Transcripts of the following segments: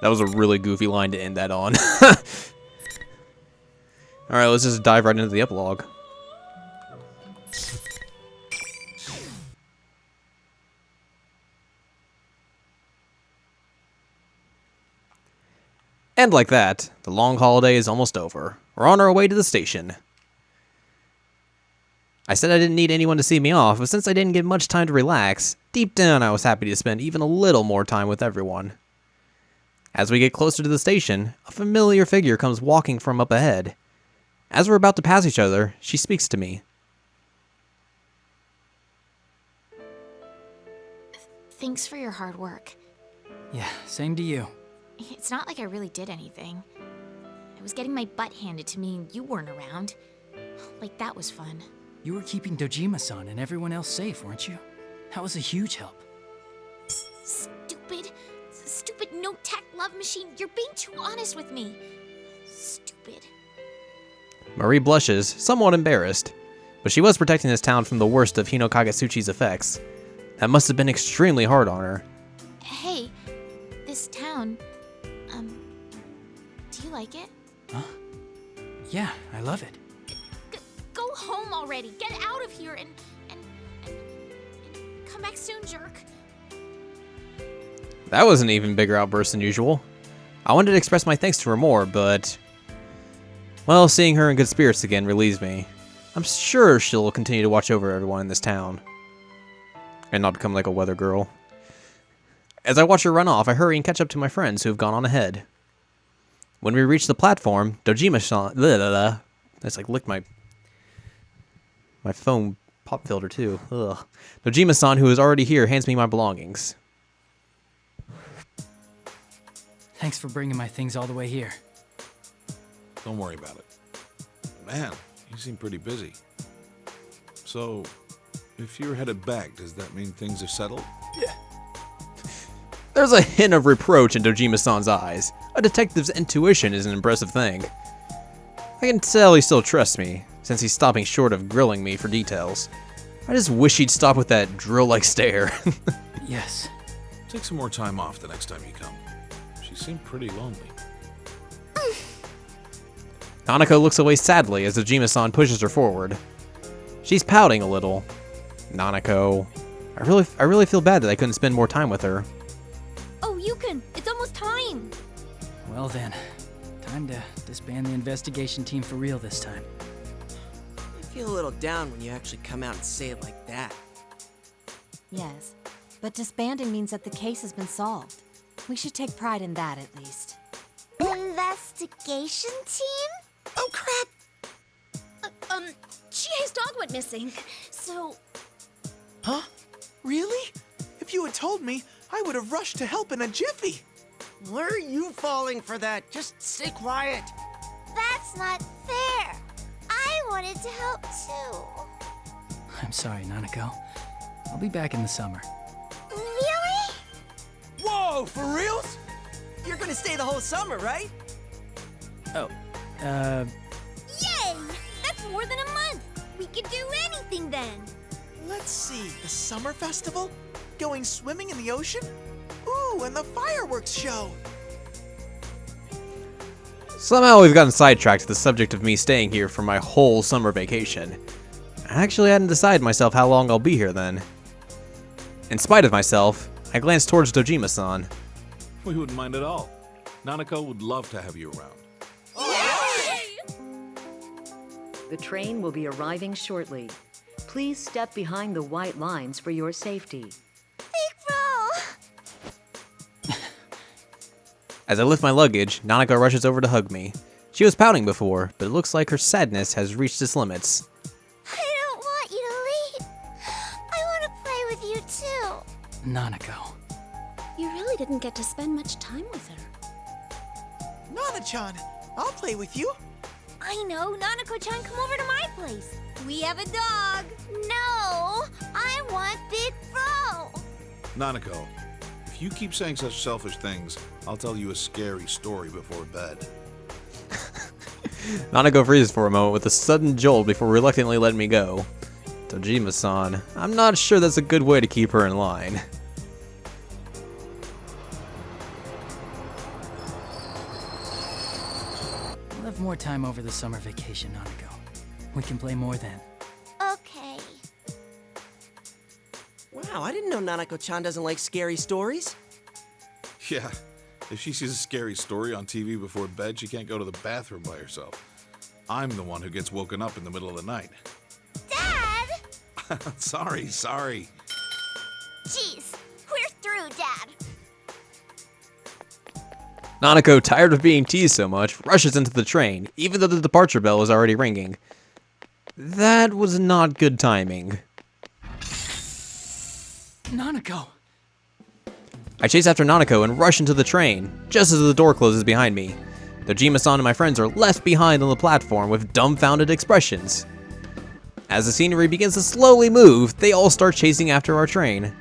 That was a really goofy line to end that on. Alright, let's just dive right into the epilogue. And like that, the long holiday is almost over. We're on our way to the station. I said I didn't need anyone to see me off, but since I didn't get much time to relax, deep down I was happy to spend even a little more time with everyone. As we get closer to the station, a familiar figure comes walking from up ahead. As we're about to pass each other, she speaks to me. Thanks for your hard work. Yeah, same to you. It's not like I really did anything. I was getting my butt handed to me and you weren't around. Like, that was fun. You were keeping Dojima-san and everyone else safe, weren't you? That was a huge help. Stupid no-tech love machine. You're being too honest with me. Stupid. Marie blushes, somewhat embarrassed, but she was protecting this town from the worst of Hino Kagetsuchi's effects. That must have been extremely hard on her. Hey, this town, do you like it? Huh? Yeah, I love it. Go home already. Get out of here and come back soon, jerk. That was an even bigger outburst than usual. I wanted to express my thanks to her more, but... well, seeing her in good spirits again relieves me. I'm sure she'll continue to watch over everyone in this town. And not become like a weather girl. As I watch her run off, I hurry and catch up to my friends who have gone on ahead. When we reach the platform, Dojima-san... That's like licked my phone pop filter too. Ugh. Dojima-san, who is already here, hands me my belongings. Thanks for bringing my things all the way here. Don't worry about it. Man, you seem pretty busy. So, if you're headed back, does that mean things are settled? Yeah. There's a hint of reproach in Dojima-san's eyes. A detective's intuition is an impressive thing. I can tell he still trusts me, since he's stopping short of grilling me for details. I just wish he'd stop with that drill-like stare. Yes. Take some more time off the next time you come. She seemed pretty lonely. Nanako looks away sadly as Dojima-san pushes her forward. She's pouting a little. Nanako, I really feel bad that I couldn't spend more time with her. Oh, Yukon, it's almost time. Well then, time to disband the investigation team for real this time. I feel a little down when you actually come out and say it like that. Yes, but disbanding means that the case has been solved. We should take pride in that, at least. Investigation team? Oh, crap. Chihei's dog went missing, so... Huh? Really? If you had told me, I would have rushed to help in a jiffy. Why are you falling for that? Just stay quiet. That's not fair. I wanted to help too. I'm sorry, Nanako. I'll be back in the summer. Really? Whoa, for reals? You're gonna stay the whole summer, right? Oh, Yay! That's more than a month. We could do anything then. Let's see, the summer festival? Going swimming in the ocean? Ooh, and the fireworks show. Somehow we've gotten sidetracked to the subject of me staying here for my whole summer vacation. I actually hadn't decided myself how long I'll be here then. In spite of myself, I glanced towards Dojima-san. We wouldn't mind at all. Nanako would love to have you around. The train will be arriving shortly. Please step behind the white lines for your safety. Big bro! As I lift my luggage, Nanako rushes over to hug me. She was pouting before, but it looks like her sadness has reached its limits. I don't want you to leave. I want to play with you too. Nanako. You really didn't get to spend much time with her. Nana-chan, I'll play with you. I know, Nanako-chan, come over to my place. We have a dog. No, I want Big Bro. Nanako, if you keep saying such selfish things, I'll tell you a scary story before bed. Nanako freezes for a moment with a sudden jolt before reluctantly letting me go. Dojima-san, I'm not sure that's a good way to keep her in line. have more time over the summer vacation, Nanako. We can play more then. Okay. Wow, I didn't know Nanako-chan doesn't like scary stories. Yeah, if she sees a scary story on TV before bed, she can't go to the bathroom by herself. I'm the one who gets woken up in the middle of the night. Dad! Sorry. Jeez, we're through, Dad. Nanako, tired of being teased so much, rushes into the train, even though the departure bell is already ringing. That was not good timing. Nanako! I chase after Nanako and rush into the train, just as the door closes behind me. Dojima-san and my friends are left behind on the platform with dumbfounded expressions. As the scenery begins to slowly move, they all start chasing after our train.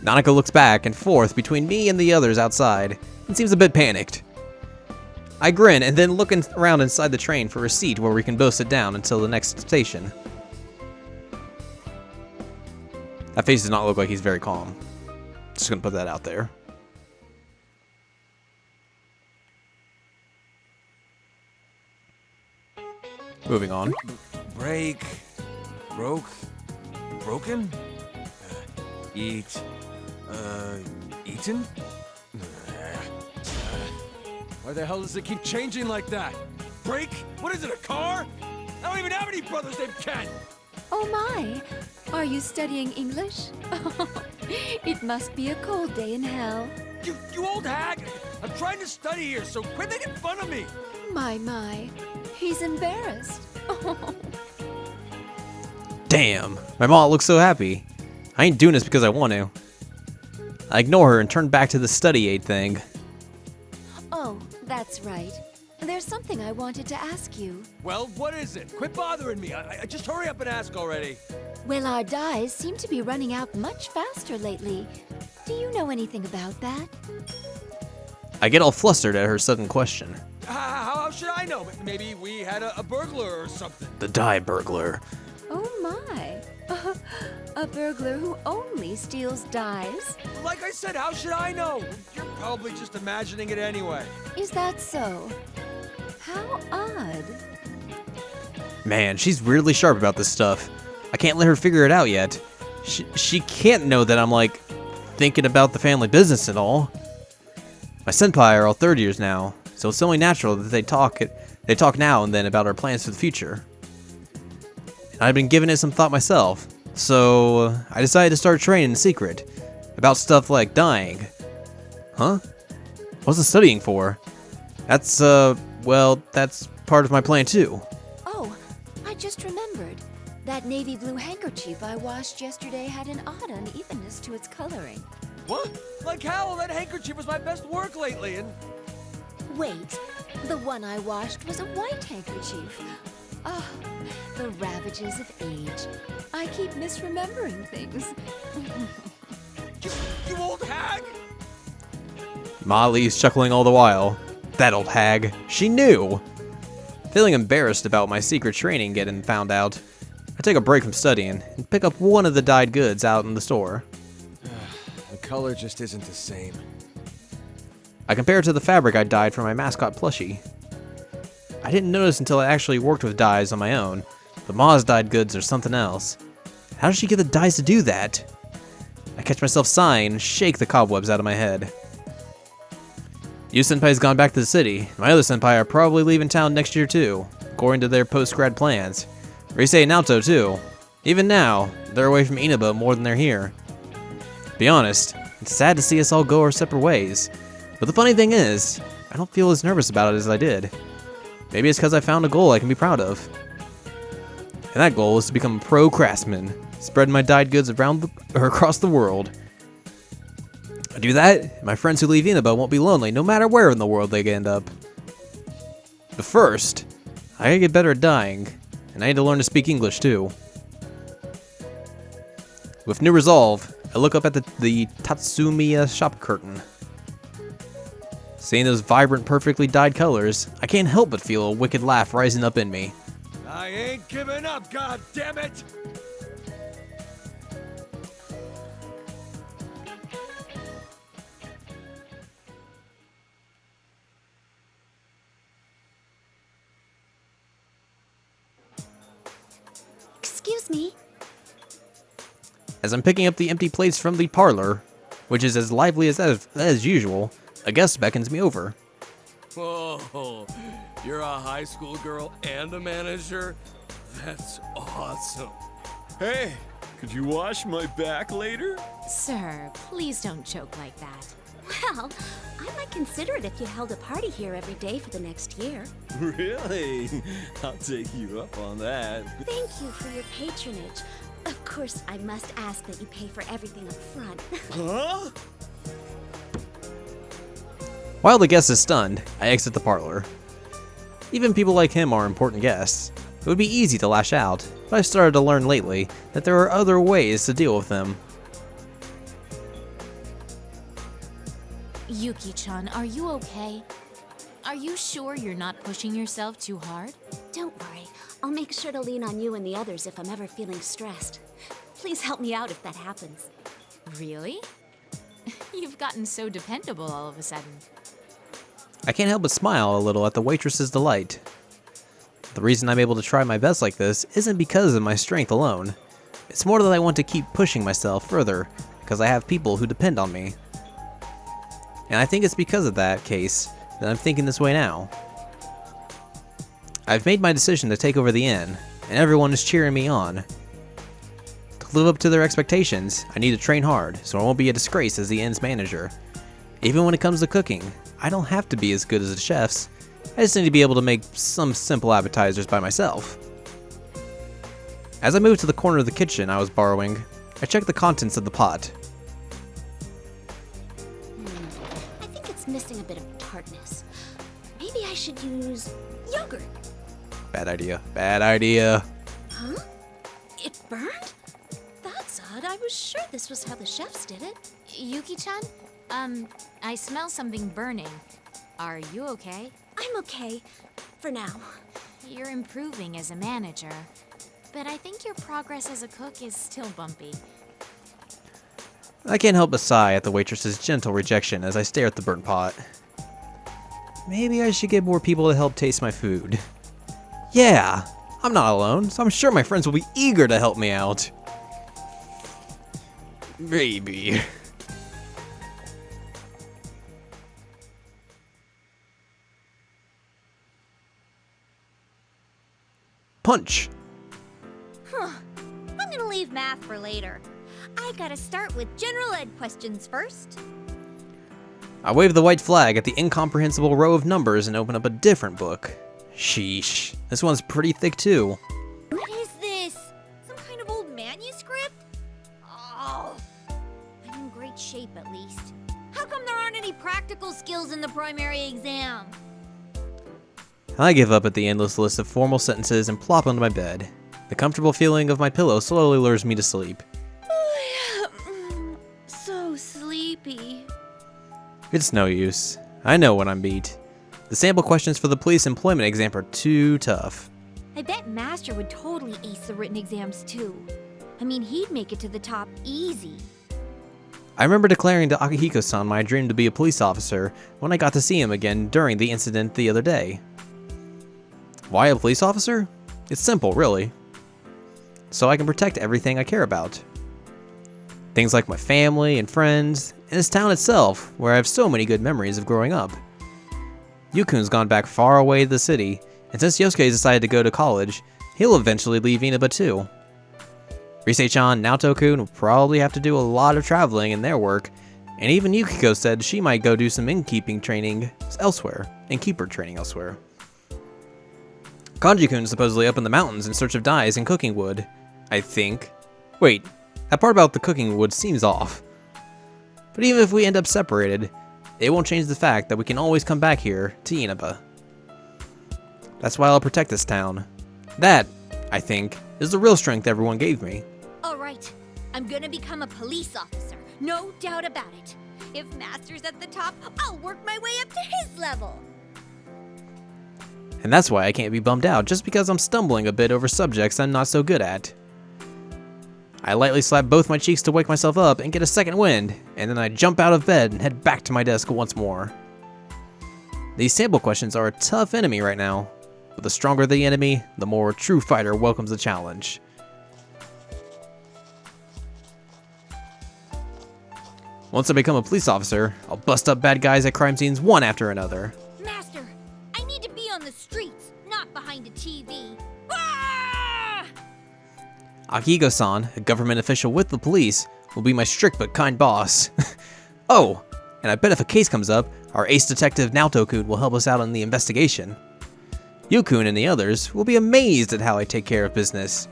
Nanako looks back and forth between me and the others outside, and seems a bit panicked. I grin and then look around inside the train for a seat where we can both sit down until the next station. That face does not look like he's very calm. Just gonna put that out there. Moving on. Break. Broke. Broken? Eat. Eaten? Why the hell does it keep changing like that? Break? What is it, a car? I don't even have any brothers named Ken! Oh my! Are you studying English? It must be a cold day in hell. You old hag! I'm trying to study here, so quit making fun of me! My. He's embarrassed. Damn, my mom looks so happy. I ain't doing this because I want to. I ignore her and turn back to the study aid thing. Oh, that's right. There's something I wanted to ask you. Well, what is it? Quit bothering me. I just hurry up and ask already. Well, our dyes seem to be running out much faster lately. Do you know anything about that? I get all flustered at her sudden question. How should I know? Maybe we had a burglar or something. The dye burglar. Oh my. A burglar who only steals dyes? Like I said, how should I know? You're probably just imagining it anyway. Is that so? How odd. Man, she's weirdly sharp about this stuff. I can't let her figure it out yet. She can't know that I'm, like, thinking about the family business and all. My senpai are all third years now, so it's only natural that they talk now and then about our plans for the future. And I've been giving it some thought myself, so I decided to start training in secret about stuff like dyeing. Huh? What's the studying for? That's, well, that's part of my plan too. Oh, I just remembered. That navy blue handkerchief I washed yesterday had an odd unevenness to its coloring. What? Like how? That handkerchief was my best work lately, and... Wait, the one I washed was a white handkerchief. Ah, the ravages of age. I keep misremembering things. You old hag! Molly's chuckling all the while. That old hag. She knew. Feeling embarrassed about my secret training getting found out, I take a break from studying and pick up one of the dyed goods out in the store. The color just isn't the same. I compare it to the fabric I dyed for my mascot plushie. I didn't notice until I actually worked with dyes on my own, but Ma's dyed goods are something else. How did she get the dyes to do that? I catch myself sighing and shake the cobwebs out of my head. Yu senpai's gone back to the city. My other senpai are probably leaving town next year too, according to their post-grad plans. Rise and Naoto too. Even now, they're away from Inaba more than they're here. To be honest, it's sad to see us all go our separate ways. But the funny thing is, I don't feel as nervous about it as I did. Maybe it's because I found a goal I can be proud of. And that goal is to become a pro craftsman, spreading my dyed goods across the world. I do that, my friends who leave Inaba won't be lonely no matter where in the world they end up. But first, I gotta get better at dyeing, and I need to learn to speak English too. With new resolve, I look up at the Tatsumiya shop curtain. Seeing those vibrant, perfectly dyed colors, I can't help but feel a wicked laugh rising up in me. I ain't giving up, god damn it! Excuse me. As I'm picking up the empty plates from the parlor, which is as lively as usual, a guest beckons me over. Whoa, you're a high school girl and a manager? That's awesome. Hey, could you wash my back later? Sir, please don't joke like that. Well, I might consider it if you held a party here every day for the next year. Really? I'll take you up on that. Thank you for your patronage. Of course, I must ask that you pay for everything up front. Huh? While the guest is stunned, I exit the parlor. Even people like him are important guests. It would be easy to lash out, but I've started to learn lately that there are other ways to deal with them. Yuki-chan, are you okay? Are you sure you're not pushing yourself too hard? Don't worry. I'll make sure to lean on you and the others if I'm ever feeling stressed. Please help me out if that happens. Really? You've gotten so dependable all of a sudden. I can't help but smile a little at the waitress's delight. The reason I'm able to try my best like this isn't because of my strength alone. It's more that I want to keep pushing myself further, because I have people who depend on me. And I think it's because of that case that I'm thinking this way now. I've made my decision to take over the inn, and everyone is cheering me on. To live up to their expectations, I need to train hard, so I won't be a disgrace as the inn's manager. Even when it comes to cooking, I don't have to be as good as the chefs. I just need to be able to make some simple appetizers by myself. As I moved to the corner of the kitchen I was borrowing, I checked the contents of the pot. I think it's missing a bit of tartness. Maybe I should use yogurt. Bad idea. Bad idea. Huh? It burned? That's odd. I was sure this was how the chefs did it. Yuki-chan? I smell something burning. Are you okay? I'm okay. For now. You're improving as a manager. But I think your progress as a cook is still bumpy. I can't help but sigh at the waitress's gentle rejection as I stare at the burnt pot. Maybe I should get more people to help taste my food. Yeah, I'm not alone, so I'm sure my friends will be eager to help me out. Maybe. Punch. I'm gonna leave math for later. I gotta start with general ed questions first. I wave the white flag at the incomprehensible row of numbers and open up a different book. Sheesh, this one's pretty thick too. What is this? Some kind of old manuscript? Oh, I'm in great shape at least. How come there aren't any practical skills in the primary exam? I give up at the endless list of formal sentences and plop onto my bed. The comfortable feeling of my pillow slowly lures me to sleep. So sleepy. It's no use. I know when I'm beat. The sample questions for the police employment exam are too tough. I bet Master would totally ace the written exams too. I mean, he'd make it to the top easy. I remember declaring to Akihiko-san my dream to be a police officer when I got to see him again during the incident the other day. Why a police officer? It's simple, really. So I can protect everything I care about. Things like my family and friends, and this town itself, where I have so many good memories of growing up. Yukun's gone back far away to the city, and since Yosuke decided to go to college, he'll eventually leave Inaba too. Rise-chan and Naoto-kun will probably have to do a lot of traveling in their work, and even Yukiko said she might go do some innkeeping training elsewhere, innkeeper training elsewhere. Kanji-kun's supposedly up in the mountains in search of dyes and cooking wood, I think. Wait, that part about the cooking wood seems off. But even if we end up separated, it won't change the fact that we can always come back here to Inaba. That's why I'll protect this town. That, I think, is the real strength everyone gave me. All right, I'm gonna become a police officer, no doubt about it. If Master's at the top, I'll work my way up to his level. And that's why I can't be bummed out just because I'm stumbling a bit over subjects I'm not so good at. I lightly slap both my cheeks to wake myself up and get a second wind, and then I jump out of bed and head back to my desk once more. These sample questions are a tough enemy right now, but the stronger the enemy, the more a true fighter welcomes the challenge. Once I become a police officer, I'll bust up bad guys at crime scenes one after another. Master, I need to be on the streets, not behind a TV. Ah! Akiko-san, a government official with the police, will be my strict but kind boss. Oh, and I bet if a case comes up, our ace detective Naoto-kun will help us out on the investigation. Yu-kun and the others will be amazed at how I take care of business.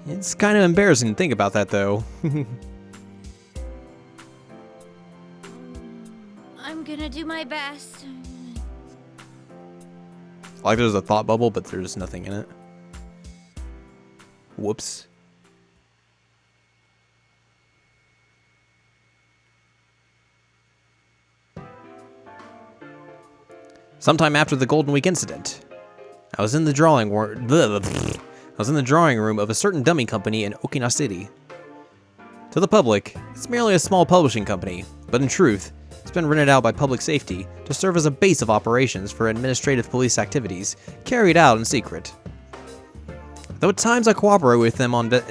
It's kind of embarrassing to think about that, though. I'm gonna do my best. Like there's a thought bubble, but there's nothing in it. Whoops. Sometime after the Golden Week incident, I was in the drawing room of a certain dummy company in Okina City. To the public, it's merely a small publishing company, but in truth, it's been rented out by public safety to serve as a base of operations for administrative police activities carried out in secret. Though at times I cooperate with them on can't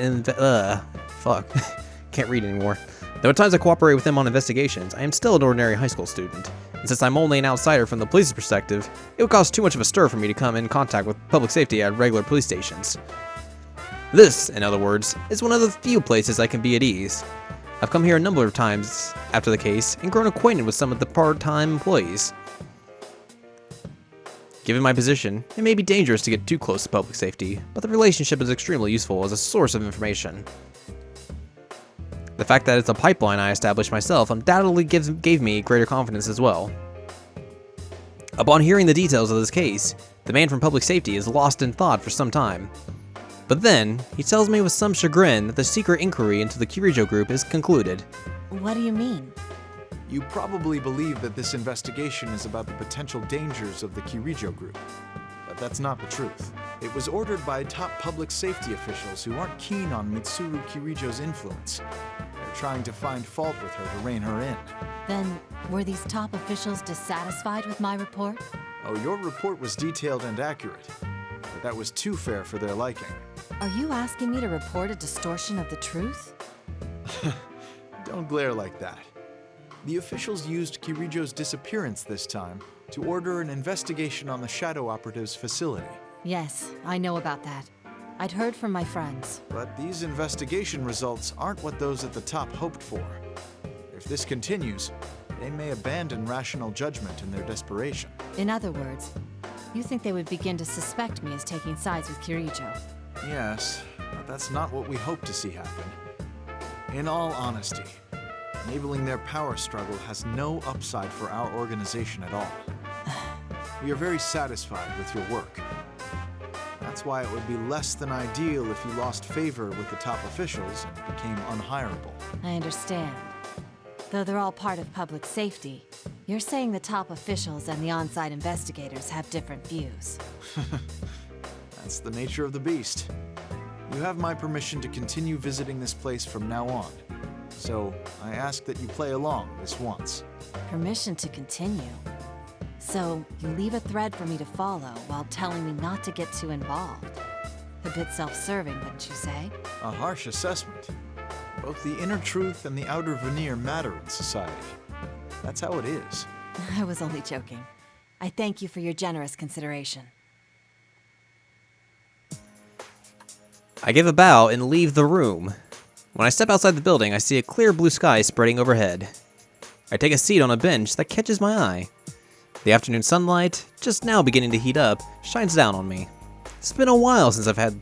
read anymore. Though at times I cooperate with them on investigations, I am still an ordinary high school student, and since I'm only an outsider from the police's perspective, it would cause too much of a stir for me to come in contact with public safety at regular police stations. This, in other words, is one of the few places I can be at ease. I've come here a number of times after the case and grown acquainted with some of the part-time employees. Given my position, it may be dangerous to get too close to public safety, but the relationship is extremely useful as a source of information. The fact that it's a pipeline I established myself undoubtedly gave me greater confidence as well. Upon hearing the details of this case, the man from public safety is lost in thought for some time. But then, he tells me with some chagrin that the secret inquiry into the Kirijo group is concluded. What do you mean? You probably believe that this investigation is about the potential dangers of the Kirijo group. But that's not the truth. It was ordered by top public safety officials who aren't keen on Mitsuru Kirijo's influence. They're trying to find fault with her to rein her in. Then, were these top officials dissatisfied with my report? Oh, your report was detailed and accurate. But that was too fair for their liking. Are you asking me to report a distortion of the truth? Don't glare like that. The officials used Kirijo's disappearance this time to order an investigation on the Shadow Operative's facility. Yes, I know about that. I'd heard from my friends. But these investigation results aren't what those at the top hoped for. If this continues, they may abandon rational judgment in their desperation. In other words, you think they would begin to suspect me as taking sides with Kirijo? Yes, but that's not what we hope to see happen. In all honesty, enabling their power struggle has no upside for our organization at all. We are very satisfied with your work. That's why it would be less than ideal if you lost favor with the top officials and became unhireable. I understand. Though they're all part of public safety, you're saying the top officials and the on-site investigators have different views. That's the nature of the beast. You have my permission to continue visiting this place from now on. So, I ask that you play along this once. Permission to continue? So, you leave a thread for me to follow while telling me not to get too involved. A bit self-serving, wouldn't you say? A harsh assessment. Both the inner truth and the outer veneer matter in society. That's how it is. I was only joking. I thank you for your generous consideration. I give a bow and leave the room. When I step outside the building, I see a clear blue sky spreading overhead. I take a seat on a bench that catches my eye. The afternoon sunlight, just now beginning to heat up, shines down on me. It's been a while since I've had...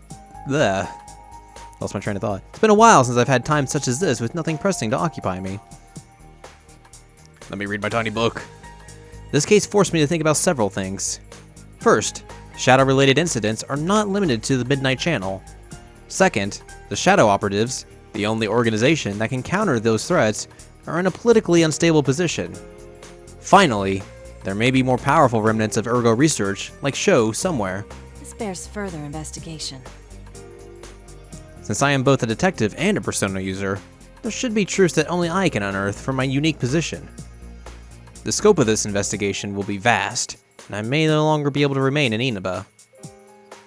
Lost my train of thought. It's been a while since I've had time such as this with nothing pressing to occupy me. Let me read my tiny book. This case forced me to think about several things. First, shadow-related incidents are not limited to the Midnight Channel. Second, the Shadow Operatives, the only organization that can counter those threats, are in a politically unstable position. Finally, there may be more powerful remnants of Ergo research, like Sho, somewhere. This bears further investigation. Since I am both a detective and a Persona user, there should be truths that only I can unearth from my unique position. The scope of this investigation will be vast, and I may no longer be able to remain in Inaba.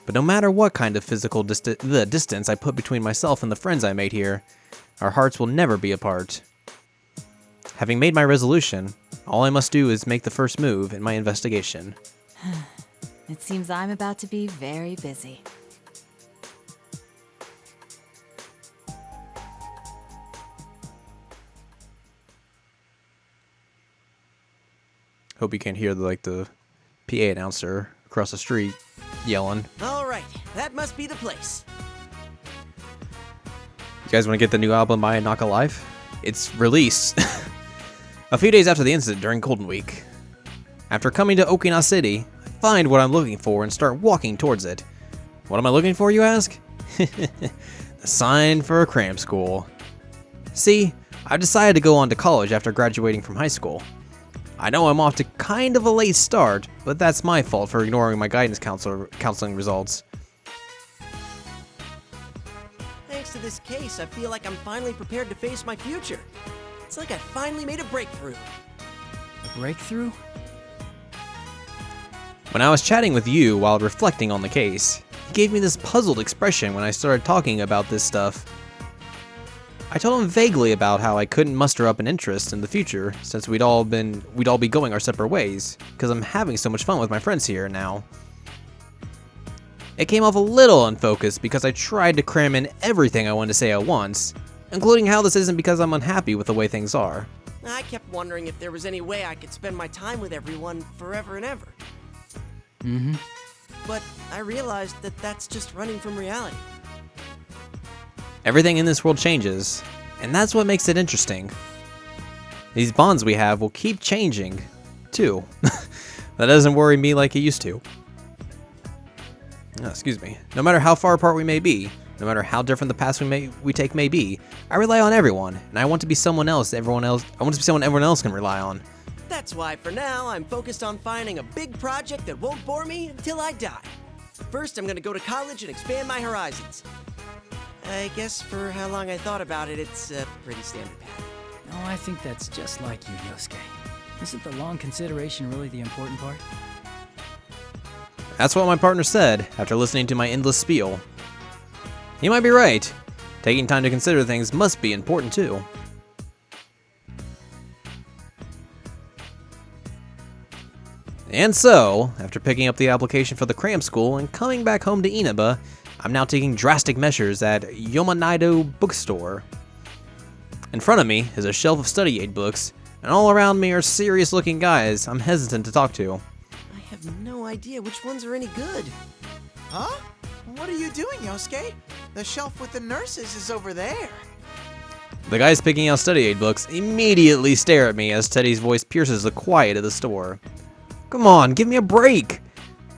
But no matter what kind of physical distance I put between myself and the friends I made here, our hearts will never be apart. Having made my resolution, all I must do is make the first move in my investigation. It seems I'm about to be very busy. Hope you can't hear the PA announcer across the street yelling. All right, that must be the place. You guys want to get the new album by Knock Alive? It's released a few days after the incident during Golden Week. After coming to Okinawa City, I find what I'm looking for and start walking towards it. What am I looking for, you ask? The sign for a cram school. See, I decided to go on to college after graduating from high school. I know I'm off to kind of a late start, but that's my fault for ignoring my guidance counseling results. Thanks to this case, I feel like I'm finally prepared to face my future. It's like I finally made a breakthrough. A breakthrough? When I was chatting with you while reflecting on the case, he gave me this puzzled expression when I started talking about this stuff. I told him vaguely about how I couldn't muster up an interest in the future since we'd all be going our separate ways, because I'm having so much fun with my friends here now. It came off a little unfocused because I tried to cram in everything I wanted to say at once, including how this isn't because I'm unhappy with the way things are. I kept wondering if there was any way I could spend my time with everyone forever and ever. Mm-hmm. But I realized that that's just running from reality. Everything in this world changes, and that's what makes it interesting. These bonds we have will keep changing, too. That doesn't worry me like it used to. Oh, excuse me. No matter how far apart we may be, no matter how different the paths we take may be, I rely on everyone, and I want to be someone else everyone else can rely on. That's why, for now, I'm focused on finding a big project that won't bore me until I die. First, I'm gonna go to college and expand my horizons. I guess for how long I thought about it, it's a pretty standard path. No, I think that's just like you, Yosuke. Isn't the long consideration really the important part? That's what my partner said after listening to my endless spiel. He might be right. Taking time to consider things must be important too. And so, after picking up the application for the cram school and coming back home to Inaba, I'm now taking drastic measures at Yomanaido bookstore. In front of me is a shelf of study aid books, and all around me are serious-looking guys I'm hesitant to talk to. I have no idea which ones are any good. Huh? What are you doing, Yosuke? The shelf with the nurses is over there. The guys picking out study aid books immediately stare at me as Teddy's voice pierces the quiet of the store. Come on, give me a break!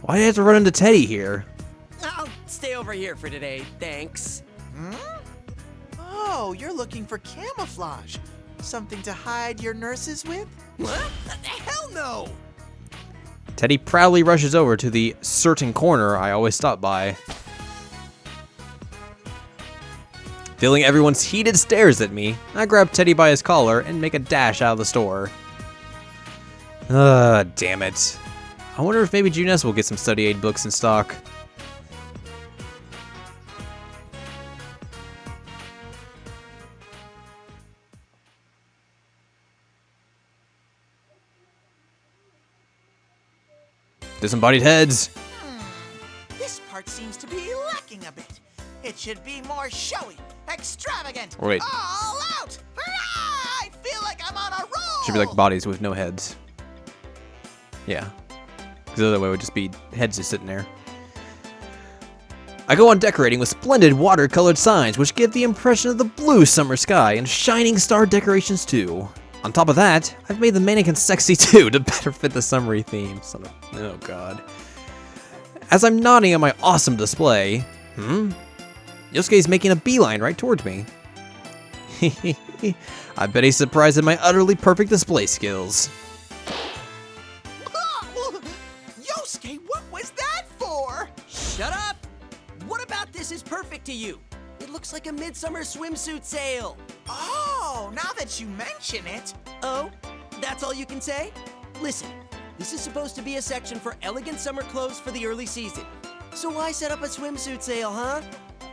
Why do I have to run into Teddy here? I'll stay over here for today, thanks. Hmm? Oh, you're looking for camouflage. Something to hide your nurses with? What? Hell no! Teddy proudly rushes over to the certain corner I always stop by. Feeling everyone's heated stares at me, I grab Teddy by his collar and make a dash out of the store. Damn it. I wonder if maybe Junes will get some study aid books in stock. Disembodied heads. This part seems to be lacking a bit. It should be more showy, extravagant, Wait. all out. Ah, I feel like I'm on a roll. Should be like bodies with no heads. Yeah. Because the other way would just be heads just sitting there. I go on decorating with splendid watercolored signs which give the impression of the blue summer sky and shining star decorations too. On top of that, I've made the mannequins sexy too to better fit the summery theme. Oh god. As I'm nodding at my awesome display, Yosuke's making a beeline right towards me. I bet he's surprised at my utterly perfect display skills. Yosuke, what was that for? Shut up! What about this is perfect to you? It looks like a midsummer swimsuit sale. Oh, now that you mention it. Oh, that's all you can say? Listen, this is supposed to be a section for elegant summer clothes for the early season. So why set up a swimsuit sale, huh?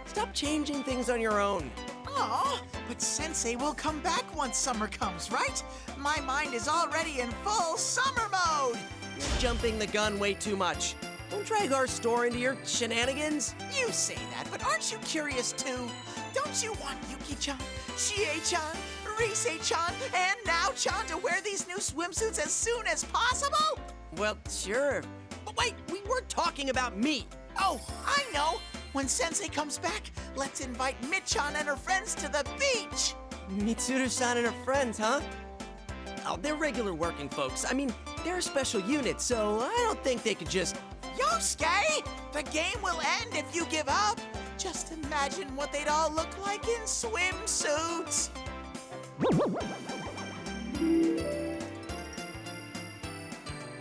Stop changing things on your own. Oh, but Sensei will come back once summer comes, right? My mind is already in full summer mode. You're jumping the gun way too much. Don't drag our store into your shenanigans. You say that, but aren't you curious too? Don't you want Yuki-chan, Chie-chan, Rise-chan, and Nao-chan to wear these new swimsuits as soon as possible? Well, sure. But wait, we weren't talking about me. Oh, I know. When Sensei comes back, let's invite Michan and her friends to the beach. Mitsuru-san and her friends, huh? Oh, they're regular working folks. I mean, they're a special unit, so I don't think they could just... Yosuke, the game will end if you give up. Just imagine what they'd all look like in swimsuits.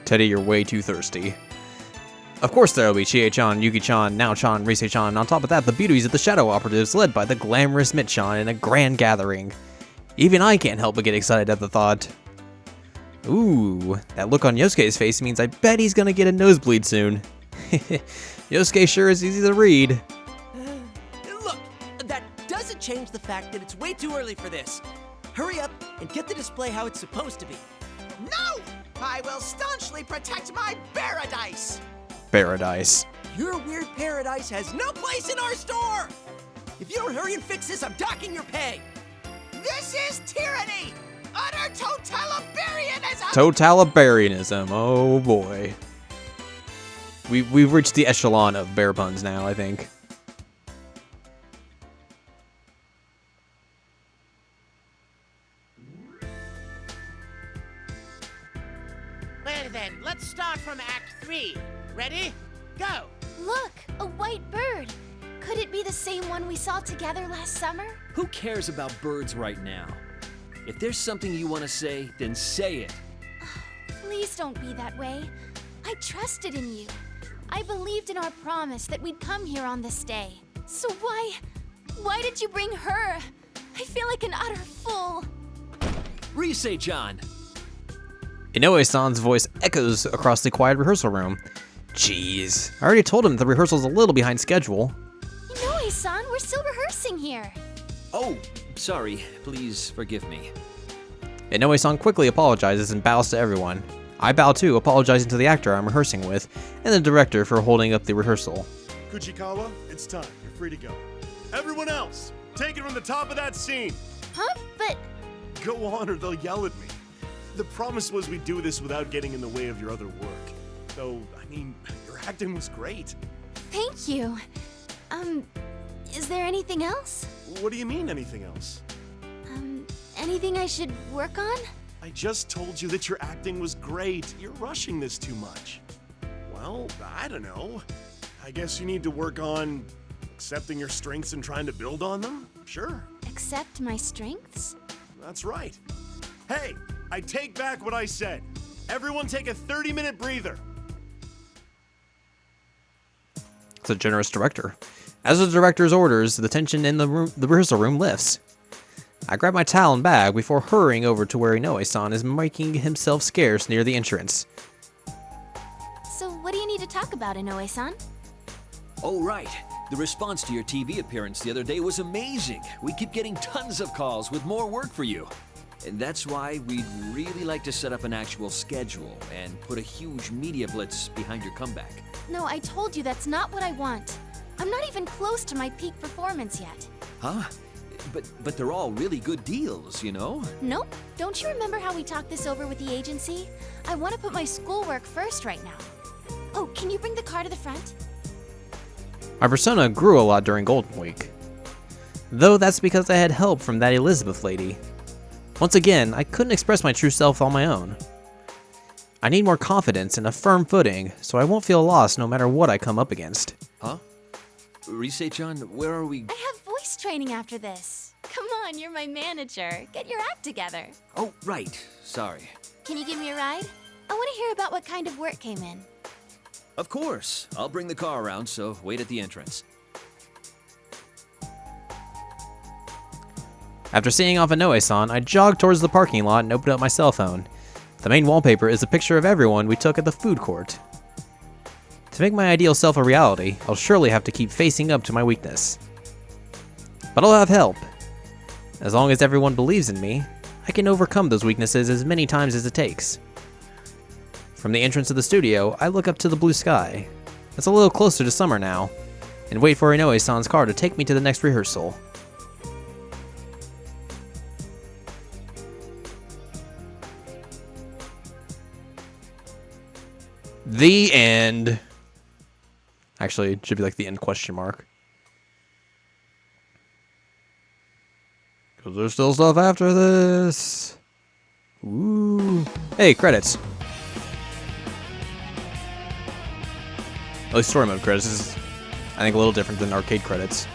Teddy, you're way too thirsty. Of course there'll be Chie-chan, Yuki-chan, Nao-chan, Rise-chan, and on top of that, the beauties of the Shadow Operatives led by the glamorous Mitchan in a grand gathering. Even I can't help but get excited at the thought. Ooh, that look on Yosuke's face means I bet he's gonna get a nosebleed soon. Yosuke sure is easy to read. Look, that doesn't change the fact that it's way too early for this. Hurry up and get the display how it's supposed to be. No! I will staunchly protect my paradise! Paradise. Your weird paradise has no place in our store! If you don't hurry and fix this, I'm docking your pay! This is tyranny! Utter totalitarianism! Totalitarianism, oh boy. We've reached the echelon of bear puns now, I think. Well then, let's start from Act 3. Ready? Go! Look, a white bird. Could it be the same one we saw together last summer? Who cares about birds right now? If there's something you want to say, then say it. Please don't be that way. I trusted in you. I believed in our promise that we'd come here on this day. So why did you bring her? I feel like an utter fool. Rise-chan! Inoue-san's voice echoes across the quiet rehearsal room. Jeez, I already told him the rehearsal's a little behind schedule. Inoue-san, we're still rehearsing here. Oh, sorry. Please forgive me. Inoue-san quickly apologizes and bows to everyone. I bow too, apologizing to the actor I'm rehearsing with, and the director for holding up the rehearsal. Kuchikawa, it's time. You're free to go. Everyone else, take it from the top of that scene. Huh? But... Go on or they'll yell at me. The promise was we'd do this without getting in the way of your other work. Though, I mean, your acting was great. Thank you. Is there anything else? What do you mean, anything else? Anything I should work on? I just told you that your acting was great. You're rushing this too much. Well, I don't know. I guess you need to work on accepting your strengths and trying to build on them? Sure. Accept my strengths? That's right. Hey, I take back what I said. Everyone take a 30-minute breather. It's a generous director. As the director's orders, the tension in the rehearsal room lifts. I grab my towel and bag before hurrying over to where Inoue-san is making himself scarce near the entrance. So what do you need to talk about, Inoue-san? Oh, right. The response to your TV appearance the other day was amazing. We keep getting tons of calls with more work for you. And that's why we'd really like to set up an actual schedule and put a huge media blitz behind your comeback. No, I told you that's not what I want. I'm not even close to my peak performance yet. Huh? But they're all really good deals, you know? Nope. Don't you remember how we talked this over with the agency? I want to put my schoolwork first right now. Oh, can you bring the car to the front? My persona grew a lot during Golden Week. Though that's because I had help from that Elizabeth lady. Once again, I couldn't express my true self on my own. I need more confidence and a firm footing, so I won't feel lost no matter what I come up against. Huh? Rise-chan, where are we? I have voice training after this. Come on, you're my manager. Get your act together. Oh, right. Sorry. Can you give me a ride? I want to hear about what kind of work came in. Of course. I'll bring the car around, so wait at the entrance. After seeing off Inoue-san, I jogged towards the parking lot and opened up my cell phone. The main wallpaper is a picture of everyone we took at the food court. To make my ideal self a reality, I'll surely have to keep facing up to my weakness. But I'll have help. As long as everyone believes in me, I can overcome those weaknesses as many times as it takes. From the entrance of the studio, I look up to the blue sky. It's a little closer to summer now, and wait for Inoue-san's car to take me to the next rehearsal. The end. Actually, it should be like the end question mark. Because there's still stuff after this. Ooh. Hey, credits. At least story mode credits is, I think, a little different than arcade credits.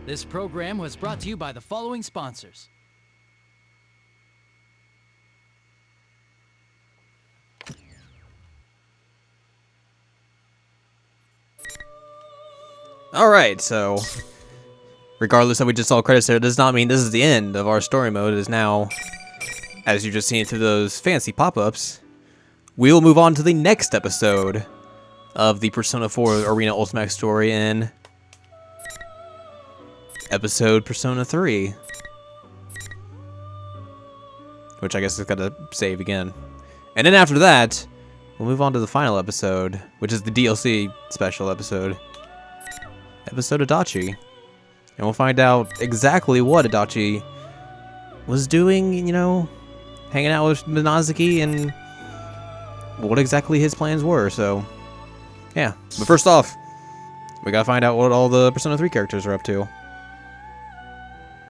This program was brought to you by the following sponsors. Alright, so regardless that we just saw credits there, it does not mean this is the end of our story mode. It is now, as you just seen through those fancy pop-ups, we will move on to the next episode of the Persona 4 Arena Ultimax story in episode Persona 3. Which I guess is gotta save again. And then after that, we'll move on to the final episode, which is the DLC special episode. Episode Adachi. And we'll find out exactly what Adachi was doing, you know, hanging out with Minazuki and what exactly his plans were, so yeah. But first off, we gotta find out what all the Persona 3 characters are up to.